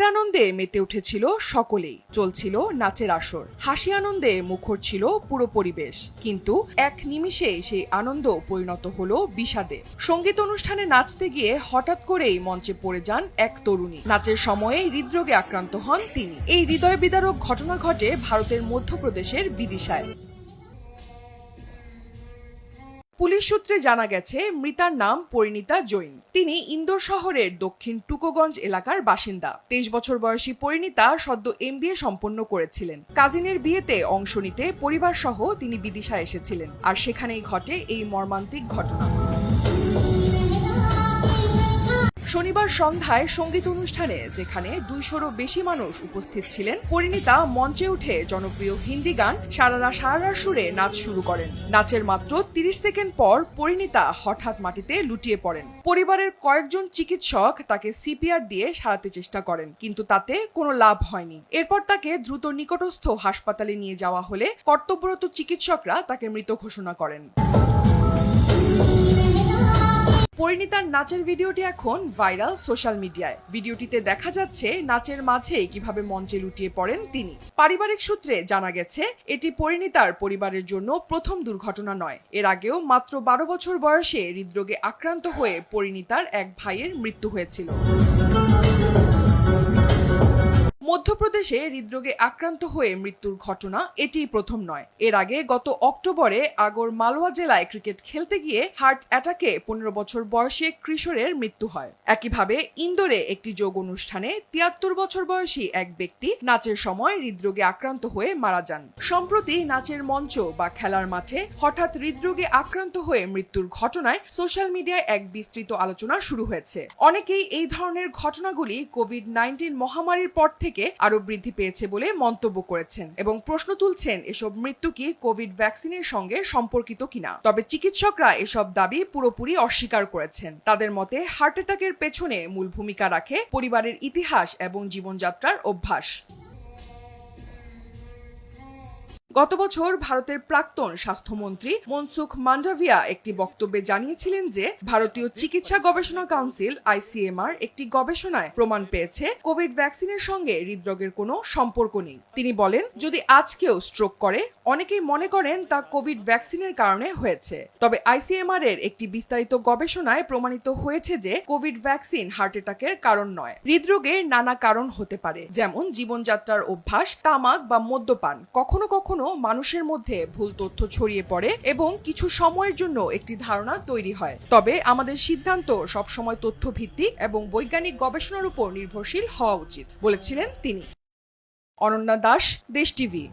বিয়ের আনন্দে মেতে উঠেছিল সকলেই, চলছিল নাচের আসর, হাসি আনন্দে মুখর ছিল পুরো পরিবেশ। কিন্তু এক নিমিষে সেই আনন্দ পরিণত হলো বিষাদে। সঙ্গীত অনুষ্ঠানে নাচতে গিয়ে হঠাৎ করেই মঞ্চে পড়ে যান এক তরুণী। নাচের সময়ে হৃদরোগে আক্রান্ত হন তিনি। এই হৃদয় বিদারক ঘটনা ঘটে ভারতের মধ্যপ্রদেশের বিদিশায়। পুলিশ সূত্রে জানা গেছে, মৃতার নাম পরিণীতা জৈন। তিনি ইন্দোর শহরের দক্ষিণ টুকোগঞ্জ এলাকার বাসিন্দা। 23 বছর বয়সী পরিণীতা সদ্য MBA সম্পন্ন করেছিলেন। কাজিনের বিয়েতে অংশ নিতে পরিবার সহ তিনি বিদিশায় এসেছিলেন, আর সেখানেই ঘটে এই মর্মান্তিক ঘটনা। শনিবার সন্ধ্যায় সঙ্গীত অনুষ্ঠানে, যেখানে 200-রও বেশি মানুষ উপস্থিত ছিলেন, পরিণীতা মঞ্চে উঠে জনপ্রিয় হিন্দি গান সারারা সারারা সুরে নাচ শুরু করেন। নাচের মাত্র 30 সেকেন্ড পর পরিণীতা হঠাৎ মাটিতে লুটিয়ে পড়েন। পরিবারের কয়েকজন চিকিৎসক তাকে CPR দিয়ে সারাতে চেষ্টা করেন, কিন্তু তাতে কোনো লাভ হয়নি। এরপর তাকে দ্রুত নিকটস্থ হাসপাতালে নিয়ে যাওয়া হলে কর্তব্যরত চিকিৎসকরা তাকে মৃত ঘোষণা করেন। পরিণীতার নাচের ভিডিওটি এখন ভাইরাল সোশ্যাল মিডিয়ায়। ভিডিওটিতে দেখা যাচ্ছে নাচের মাঝেই কিভাবে মঞ্চে লুটিয়ে পড়েন তিনি। পারিবারিক সূত্রে জানা গেছে, এটি পরিণীতার পরিবারের জন্য প্রথম দুর্ঘটনা নয়। এর আগেও মাত্র 12 বছর বয়সে হৃদরোগে আক্রান্ত হয়ে পরিণীতার এক ভাইয়ের মৃত্যু হয়েছিল। মধ্যপ্রদেশে হৃদরোগে আক্রান্ত হয়ে মৃত্যুর ঘটনা এটি প্রথম নয়। এর আগে গত অক্টোবরে আগর মালওয়া জেলায় ক্রিকেট খেলতে গিয়ে হার্ট অ্যাটাকে 15 বছর বয়সী এক কিশোরের মৃত্যু হয়। একইভাবে ইন্দোরে একটি যোগ অনুষ্ঠানে 73 বছর বয়সী এক ব্যক্তি নাচের সময় হৃদরোগে আক্রান্ত হয়ে মারা যান। সম্প্রতি নাচের মঞ্চ বা খেলার মাঠে হঠাৎ হৃদরোগে আক্রান্ত হয়ে মৃত্যুর ঘটনায় সোশ্যাল মিডিয়ায় এক বিস্তৃত আলোচনা শুরু হয়েছে। অনেকেই এই ধরনের ঘটনাগুলি কোভিড-19 মহামারীর পর থেকে আরো বৃদ্ধি পেয়েছে বলে মন্তব্য করেছেন এবং প্রশ্ন তুলছেন, এসব মৃত্যু কি কোভিড ভ্যাকসিনের সঙ্গে সম্পর্কিত কিনা। তবে চিকিৎসকরা এসব দাবি পুরোপুরি অস্বীকার করেছেন। তাদের মতে হার্ট অ্যাটাকের পেছনে মূল ভূমিকা রাখে পরিবারের ইতিহাস এবং জীবনযাত্রার অভ্যাস। গত বছর ভারতের প্রাক্তন স্বাস্থ্যমন্ত্রী মনসুখ মান্ডাভিয়া একটি বক্তব্যে জানিয়েছিলেন যে ভারতীয় চিকিৎসা গবেষণা কাউন্সিল ICMR একটি গবেষণায় প্রমাণ পেয়েছে কোভিড ভ্যাকসিনের সঙ্গে হৃদরোগের কোনো সম্পর্ক নেই। তিনি বলেন, যদি আজ কেউ স্ট্রোক করে, অনেকেই মনে করেন তা কোভিড ভ্যাকসিনের কারণে হয়েছে। তবে ICMR এর একটি বিস্তারিত গবেষণায় প্রমাণিত হয়েছে যে কোভিড ভ্যাকসিন হার্ট অ্যাটাকের কারণ নয়। হৃদরোগের নানা কারণ হতে পারে, যেমন জীবনযাত্রার অভ্যাস, তামাক বা মদ্যপান। কখনো কখনো মানুষের মধ্যে ভুল তথ্য ছড়িয়ে পড়ে এবং কিছু সময়ের জন্য একটি ধারণা তৈরি হয়। তবে আমাদের সিদ্ধান্ত সবসময় তথ্যভিত্তিক এবং বৈজ্ঞানিক গবেষণার উপর নির্ভরশীল হওয়া উচিত, বলেছিলেন তিনি। অনন্যা দাস, দেশ টিভি।